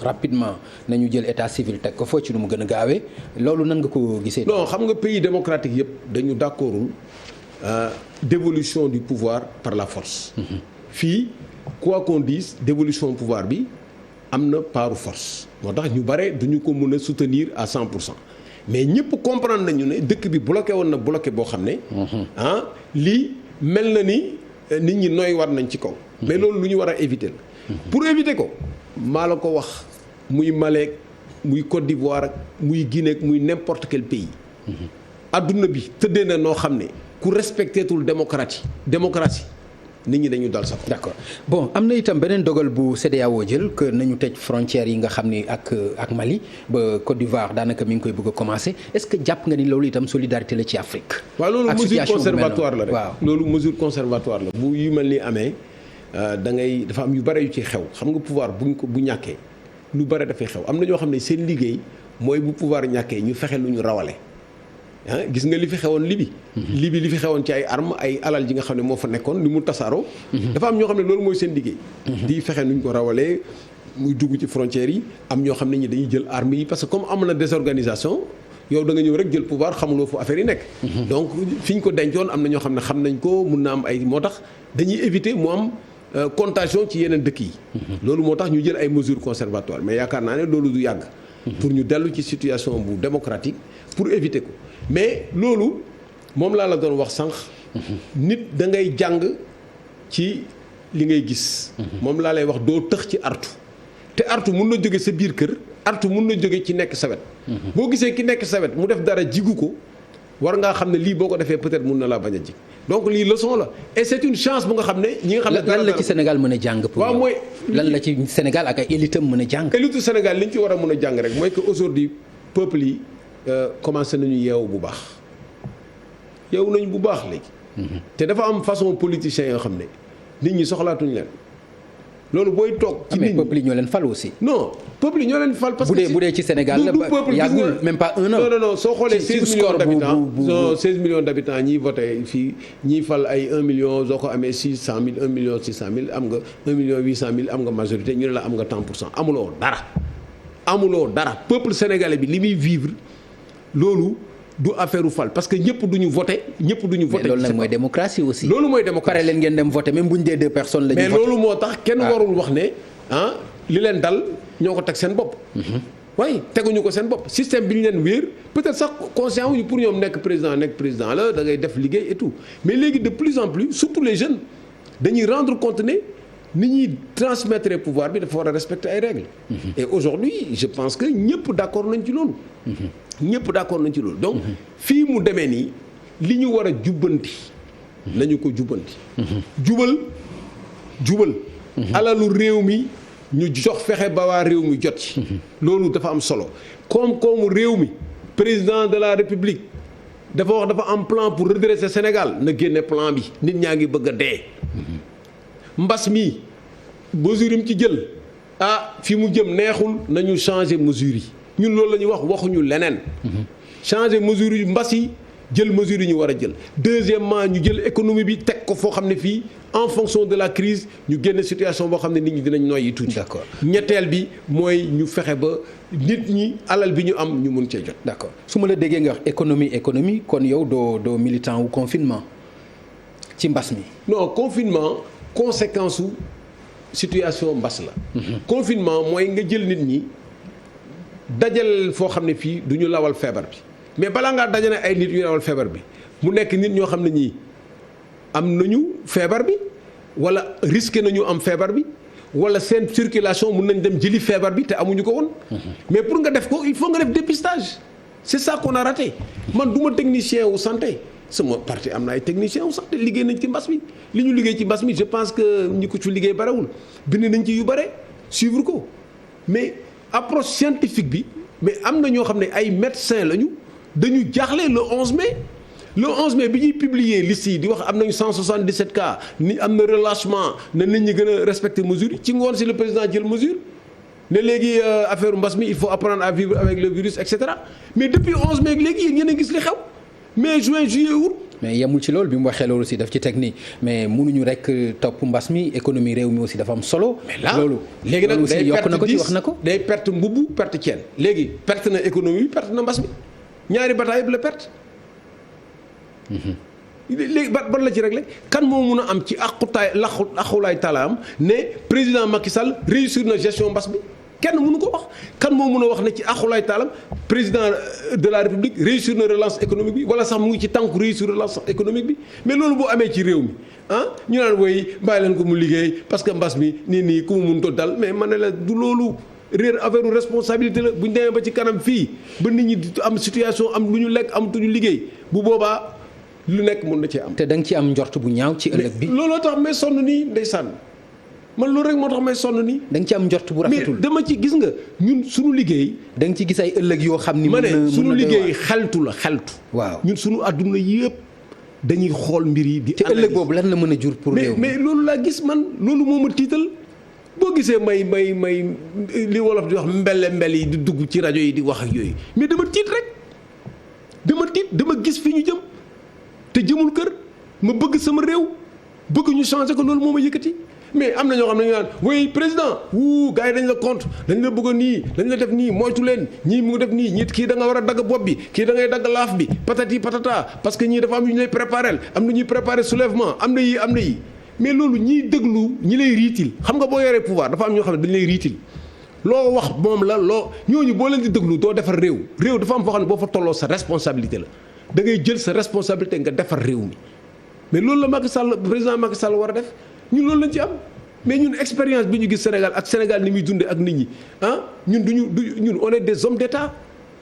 rapidement nañu jël état civil teg ko fa ci nu mu gën a gaawee loolu nan nga ko gisee. non xam nga pays démocratique yëpp dañu d'accordul dévolution du pouvoir par la force. fii quoi qu'on dise dévolution pouvoir bi am na paaru force moo tax ñu bare duñu ko mën a soutenir à 100%. mais ñëpp comprendre nañu ne dëkk bi bloqué woon na bloqué boo xam ne. lii mel na ni nit ñi nooy war nañ ci kaw. mais loolu lu ñu war a éviter la. pour éviter ko maa la ko wax muy Mali muy Côte d'Ivoire ak muy Guinée muy n'importe quel pays. adduna bi tëddee na noo xam ne ku respecté tul démocratie nit ñi dañu dal sa kaw. d'accord bon am na itam beneen dogal bu CEDEAO jël que nañu tëj frontières yi nga xam ni ak Mali ba Côte d'Ivoire daanaka mi ngi koy bëgg a commencer est-ce que jàpp nga ni loolu itam solidarité la ci Afrique. waaw loolu mesure conservatoire la rek. waaw loolu mesure conservatoire la bu yu mel ni amee dafa am yu bare yu ci xew xam nga pouvoir bu ñàkkee lu bare dafay xew am na ñoo xam ne seen liggéey mooy bu pouvoir ñàkkee ñu fexe lu ñu rawale. gis nga li fi xewoon Libi li fi xewoon ci ay armes ay alal ji nga xam ne moo fa nekkoon ni mu tasaaroo. dafa am ñoo xam ne loolu mooy seen liggéey. di fexe nuñ ko rawalee muy dugg ci frontières yi am ñoo xam ne ñi dañuy jël armes yi parce que comme am na désorganisation yow da nga ñëw rek jël pouvoir xamuloo fu affaire yi nekk. donc fi ñu ko dencoon am na ñoo xam ne xam nañ ko mun na am ay moo tax dañuy éviter mu am contagion ci yeneen dëkk yi. loolu moo tax ñu jël ay mesures conservatoires mais yaakaar naa ne loolu du yàgg. pour ñu dellu ci situation bu démocratique pour éviter ko mais loolu moom laa la doon wax sànq. nit da ngay jàng ci li ngay gis. moom laa lay wax doo tëx ci artu te artu mun na jóge sa biir kër artu mun na jóge ci nekk sa wet. boo gisee ki nekk sa wet mu def dara jigu ko war ngaa xam ne lii boo ko defee peut-être mun na laa bañ a jig donc lii leçon la et c'est une chance bu nga xam ne ñi nga xam ne. lan la ci Sénégal mën a jàng. pour waaw mooy lan la ci Sénégal ak ay élitam mën a jàng. élitu Sénégal li ñu ci war a mën a jàng rek mooy que aujourd'hui peuple yi commencé nañu yeewu bu baax yeewu nañu bu baax léegi. te dafa am façon politicien yoo xam ne nit ñi soxlaatuñu leen loolu booy toog. ci nit ñi peuple yi ñoo leen fal aussi. non peuple yi ñoo leen fal. parce que bu dee ci Sénégal la yàggul même pas un an. non soo xoolee 16 millions d'habitants 16 millions d'habitants ñiy voté fii ñiy fal ay 1 million soo ko amee 600 000 1 million 600 000 am nga 1 million 800 000 am nga majorité ñu ne la am nga tant pour cent amuloo dara peuple sénégalais bi li muy vivre loolu du affaire u fal parce que ñëpp duñu voté mais loolu nag mooy démocratie aussi. loolu mooy démocratie pare leen ngeen dem voté même bu ñu dee 2 personnes la ñu voté mais loolu moo tax kenn warul wax ne li leen dal ñoo ko teg seen bopp. waaye teguñu ko seen bopp système bi ñu leen wéer peut-être sax conscient wuñu pour ñoom nekk président la da ngay def liggéey et tout mais léegi de plus en plus surtout les jeunes dañuy rendre compte ne ni ñuy transmettre pouvoir bi dafa war a respecter ay règles. et aujourd'hui je pense que ñëpp d'accord nañ ci loolu. donc fii mu demee nii li ñu war a jubbanti nañu ko jubbanti. jubal. alalu réew mi ñu jox fexe ba waa réew mi jot ci. loolu dafa am solo koom-koomu réew mi président de la république dafa am plan pour redresser Sénégal na génne plan bi nit ñaa ngi bëgg a dee. mbas mi mesure yi mu ci jël fi mu jëm neexul nañu changer mesure yi ñun loolu la ñuy waxuñu leneen. changer mesure yi mbas yi jël mesure yi ñu war a jël. deuxièmement ñu jël économie bi teg ko foo xam ne fii en fonction de la crise ñu génne situation boo xam ne nit ñi dinañ noyyi tuuti. d'accord ñetteel bi mooy ñu fexe ba nit ñi alal bi ñu am ñu mun cee jot. d'accord su ma la déggee nga wax économie kon yow doo militant wu confinement ci mbas mi. non confinement conséquence su situation mbas la. confinement mooy nga jël nit ñi dajal foo xam ne fii du ñu lawal feebar bi mais balaa ngaa dajale ay nit yu lawal feebar bi mu nekk nit ñoo xam ne ñii am nañu feebar bi wala risqué nañu am feebar bi wala seen circulation mun nañ dem jëli feebar bi te amuñu ko woon. mais pour nga def ko il faut nga def dépistage c'est ça qu'on a raté man du ma technicien wu santé. sama parti am na ay techniciens wu sax te liggéey nañ ci mbas mi li ñu liggéey ci mbas mi je pense que ñi ko ci liggéey barewul bind nañ ci yu bare suivre ko mais approche scientifique bi mais am na ñoo xam ne ay médecins lañu dañu jaaxle le 11 mai bi ñuy publier liste yi di wax am nañu 177 cas ni am na relâchement na nit ñi gën a respecter mesures yi ci ngoon si le président jël mesure ne léegi affaire mbas mi il faut apprendre à vivre avec le virus et cetera mais depuis 11 mai léegi yéen a gis li xew. mai juin juillet août mais yemul ci loolu bi mu waxee loolu aussi daf ci teg nii mais mënuñu rek topp mbas mi économie réew mi aussi dafa am solo. loolu léegi nag aussi day yokk na ko ci perte wax na ko. day perte mbubb perte ceen léegi perte na économie perte na mbas mi ñaari bataay yëpp la perte. léegi ban la ci réglé kan moo mun a am ci aqulaay talaam ne président Macky Sall réussir na gestion mbas bi kenn mënu ko wax kan moo mun a wax ne ci aqulaay taalam président de la république réussir na relance économique bi wala sax mu ngi ci tànku réussir relance économique bi mais loolu boo amee ci réew mi ñu naan woy bàyyi leen ko mu liggéey parce que mbas mi nii ku mu mun to dal mais man ne la du loolu réer affaire responsabilité la bu ñu demee ba ci kanam fii ba nit ñi am situation am lu ñu lekk amatuñu liggéey bu boobaa lu nekk mën na cee am. te da nga ci am njort bu ñaaw ci ëllëg bi. looloo tax may sonn nii ndeysaan man loolu rek moo tax may sonn nii. da nga ci am njort bu rafetul mais dama ci gis nga ñun suñu liggéey. da nga ci gis ay ëllëg yoo xam ni. ma ne suñu liggéey xeltu la xeltu. waaw ñun suñu àdduna yëpp dañuy xool mbir yi. di ci ëllëg boobu lan la mën a jur pour réew mais loolu laa gis man loolu moo ma tiital boo gisee may li wolof di wax mbel yi di dugg ci rajo yi di wax ak yooyu mais dama tiit rek dama gis fi ñu jëm te jëmul kër ma bëgg sama réew bëgg ñu changer ko loolu moo ma yëkkati mais am na ñoo xam ne ñu naan oui président gars yi dañ la compte dañ la bëgg nii dañ la def nii moytu leen ñii mu def nii ñii kii da nga war a dagg bopp bi kii da ngay dagg laaf bi patati patata parce que ñii dafa am yu ñu lay préparé am na ñuy préparé soulèvement am na yi mais loolu ñiy déglu ñi lay riitil xam nga boo yoree pouvoir dafa am ñoo xam ne dañ lay riitil loo wax moom la ñooñu boo leen di déglu doo defar réew dafa am foo xam ne boo fa tolloo sa responsabilité la da ngay jël sa responsabilité nga defar réew mi mais loolu la Macky Sall président Macky Sall war a def ñun loolu lañ ci am mais ñun expérience bi ñu gis Sénégal ak Sénégal ni muy dundee ak nit ñi ñun ñun on est des hommes d'État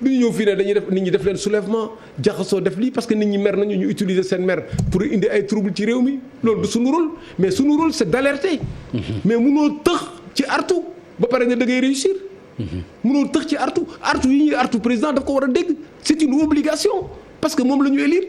du ñu ñëw fii ne dañuy def nit ñi def leen soulèvement jaxasoo def lii parce que nit ñi mer nañu ñu utiliser seen mer pour indi ay trouble ci réew mi loolu du suñu rôle mais suñu rôle c'est d'alerter mais munoo tëx ci artu ba pare nga da ngay réussir munoo tëx ci artu yi ñuy artu président daf ko war a dégg c'est une obligation parce que moom la ñu élire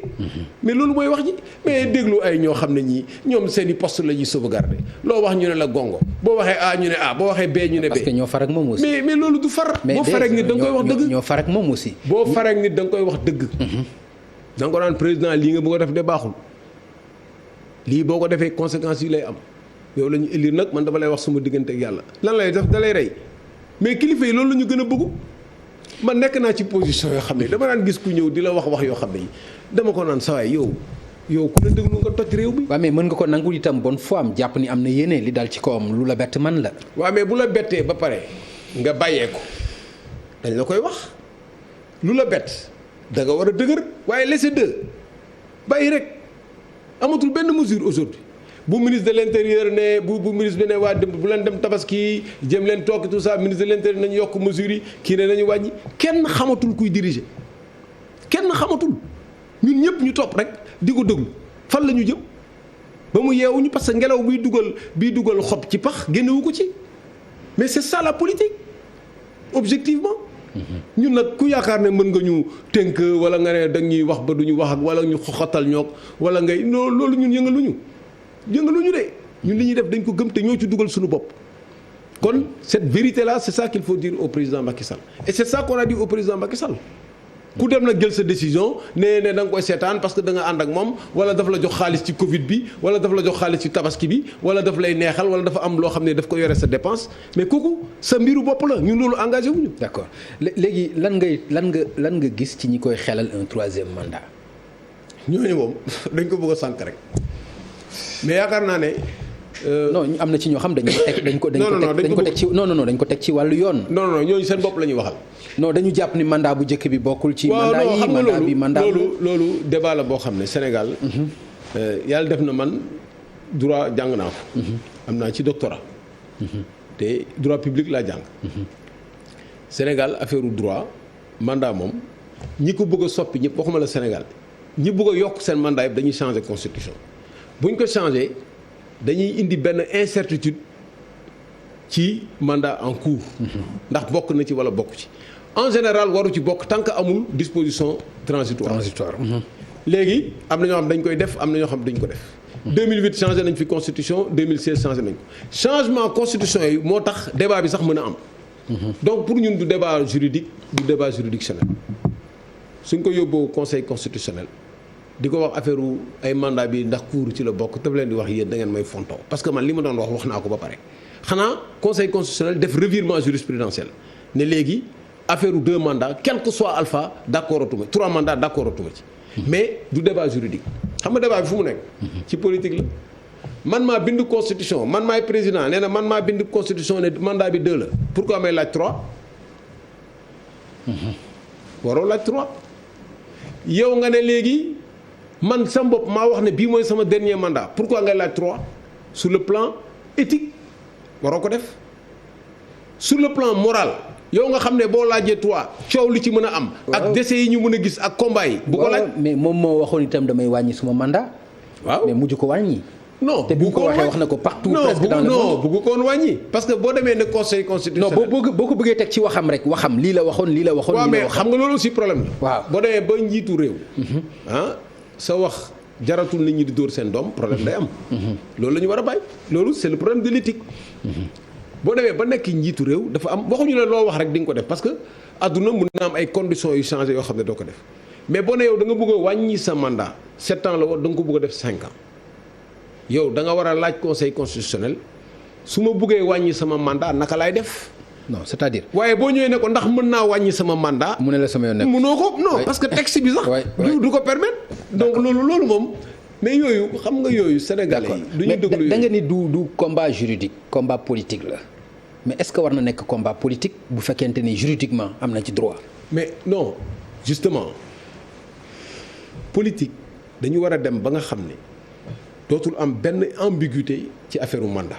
mais loolu mooy wax ji mais déglu ay ñoo xam ne ñii ñoom seen i poste la ñuy sauvegarder loo wax ñu ne la gongo boo waxee A ñu ne A boo waxee B ñu ne B. parce que ñoo far ak moom aussi. mais loolu du far. boo faree ak nit da nga koy wax dëgg. ñoo far ak moom aussi. boo faree ak nit da nga koy wax dëgg. da nga ko naan président lii nga bëgg a def de baaxul lii boo ko defee conséquences yi lay am yow la ñu élire nag man dama lay wax sama diggante ak yàlla lan lay def da lay rey mais kilifa yi loolu la ñu gën a bëgg. man nekk naa ci position yoo xam ne dama daan gis ku ñëw di la wax yoo xam ne dama ko naan sawaay yow ku la déglu nga toj réew mi. waaw mais mën nga ko nangul itam bonne foi am jàpp ni am na yéene li dal ci kawam lu la bett man la. waaw mais bu la bettee ba pare nga bàyyee ko dañ la koy wax lu la bett da nga war a dëgër waaye laisser deux bàyyi rek amatul benn mesure aujourd'hui bu ministre de l'intérieur ne bu ministre bi ne waa dem bu leen dem tabaski jëm leen toog tout ça ministre de l'intérieur nañu yokk mesures yi kii ne nañu wàññi kenn xamatul kuy diriger kenn xamatul ñun ñëpp ñu topp rek di ko déglu fan la ñu jëm ba mu yeewuñu parce que ngelaw biy dugal xob ci pax génnewu ko ci mais c'est ça la politique objectivement. ñun nag ku yaakaar ne mën nga ñu tënk wala nga ne dañuy wax ba duñu wax ak wala ñu xoxatal ñoog wala ngay non loolu ñun yëngaluñu de ñun li ñuy def dañ ko gëm te ñoo ci dugal suñu bopp kon cette vérité là c'est ça qu'il faut dire au président Macky Sall et c'est ça qu'on a dit au président Macky Sall ku dem nag jël sa décision ne da nga koy seetaan parce que da nga ànd ak moom wala dafa la jox xaalis ci Covid bi wala dafa la jox xaalis ci tabaski bi wala daf lay neexal wala dafa am loo xam ne daf ko yore sa dépense mais kooku sa mbiru bopp la ñun loolu engagé wuñu. d'accord léegi lan nga gis ci ñi koy xelal un troisième mandat. ñooñu moom dañ ko bëgg a sànq rek. mais yaakaar naa ne. non am na ci ñoo xam dañ ko teg ci wàllu yoon. non ñooñu seen bopp la ñuy waxal. non dañu jàpp ni mandat bu njëkk bi bokkul ci. mandat yi mandat bi mandat loolu débat la boo xam ne Sénégal. yàlla def na man droit jàng naa ko. am naa ci doctorat. te droit public laa jàng. Sénégal affaire droit mandat moom ñi ko bëgg a soppi ñëpp waxuma la Sénégal ñi bëgg a yokk seen mandat yëpp dañuy changer constitution. bu ñu ko changé dañuy indi benn incertitude ci mandat en cours. ndax bokk na ci wala bokk ci. en général waru ci bokk tant que amul disposition transitoire. léegi am na ñoo xam dañ koy def am na ñoo xam dañ ko def. 2008 changé nañ fi constitution 2016 changé nañ ko changement constitution yi moo tax débat bi sax mën a am. donc pour ñun du débat juridique du débat juridictionnel suñ ko yóbboo conseil constitutionnel di ko wax affaire ay mandat bi ndax kuuru ci la bokk te leen di wax yéen da ngeen may fontoo parce que man li ma doon wax naa ko ba pare xanaa conseil constitutionnel def revirement jurisprudentiel ne léegi affaire 2 mandats quel que soit alpha d'accord atuma 3 mandats d'accord atuma ci mais du débat juridique xam nga débat bi fu mu nekk ci politique la man maa bind constitution man maay président nee na man maa bind constitution ne mandat bi 2 la pourquoi may laaj 3 waroo laaj 3 yow nga ne léegi man sama bopp maa wax ne bii mooy sama dernier mandat pourquoi ngay laaj 3 sur le plan éthique waroo ko def sur le plan moral yow nga xam ne boo laajee 3 coow li ci mën a am. ak décès yi ñu mën a gis ak combat yi. bu ko laaj mais moom moo waxoon itam damay wàññi suma mandat. waaw mais mujj ko wàññi. non te bi mu ko waxee wax na ko partout presque dans le monde. non bugg ko woon wàññi. parce que boo demee ne conseil constitutionnel. non boo ko bëggee teg ci waxam rek waxam lii la waxoon lii la waxoon. waaw mais xam nga loolu aussi problème la. waaw boo demee ba njiitu réew. sa wax jaratul nit ñi di dóor seen doom problème day am. loolu la ñu war a bàyyi. loolu c'est le problème de l'éthique. boo demee ba nekk njiitu réew dafa am waxuñu la loo wax rek di nga ko def parce que adduna mun na am ay conditions yu changé yoo xam ne doo ko def mais boo ne yow da nga bëgg a wàññi sa mandat 7 ans la woon da nga ko bëgg a def 5 ans yow da nga war a laaj conseil constitutionnel su ma bëggee wàññi sama mandat naka laay def. non c'est-à-dire. waaye boo ñëwee ne ko ndax mën naa wàññi sama mandat. mu ne la sama yoon nekk mënoo ko non parce que texte bi sax. du ko permettre. donc loolu moom. mais yooyu xam nga yooyu sénégalais yi. du ñu déglu da nga ni du combat juridique combat politique la mais est-ce que war na nekk combat politique bu fekkente ni juridiquement am na ci droit. mais non justement politique dañu war a dem ba nga xam ne dootul am benn ambiguïté ci affaire mandat.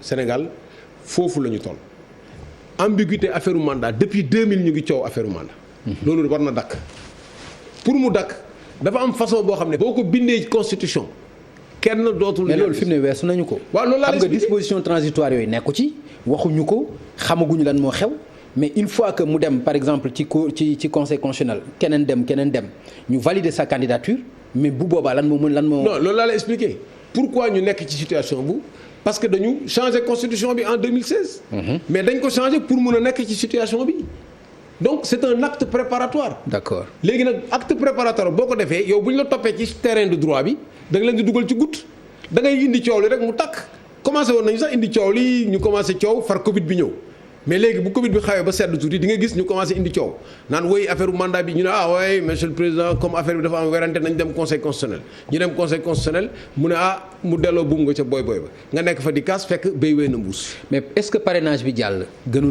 Sénégal foofu la ñu toll. ambiguïté affaire mandat depuis 2000 ñu ngi coow affaire mandat. loolu war na dakk pour mu dakk dafa am façon boo xam ne boo ko bindee constitution kenn dootul. mais loolu fi mu ne weesu nañu ko. waaw loolu laa xam nga disposition transitoire yooyu nekku ci waxuñu ko xamaguñu lan moo xew mais une fois que mu dem par exemple ci conseil constitutionnel keneen dem ñu valider sa candidature mais bu boobaa lan moo. non loolu laa la expliquer pourquoi ñu nekk ci situation bu parce que dañu changer constitution bi en 2016. mais dañ ko changer pour mun a nekk ci situation bi. donc c'est un acte préparatoire. d'accord léegi nag acte préparatoire boo ko defee yow bu ñu la toppee ci terrain de droit bi da nga leen di dugal ci goutte da ngay indi coow li rek mu takk commencé woon nañu sax indi coow li ñu commencé coow far Covid bi ñëw mais léegi bu Covid bi xawee ba sedd tuuti di nga gis ñu commencé indi coow naan woy affaire mandat bi ñu ne oui monsieur le président comme affaire bi dafa am werante nañ dem conseil constitutionnel ñu dem conseil constitutionnel mu ne mu delloo buum nga ca boy ba nga nekk fa di kaas fekk béy wéy na mbuus. mais est-ce que parrainage bi jàll gënul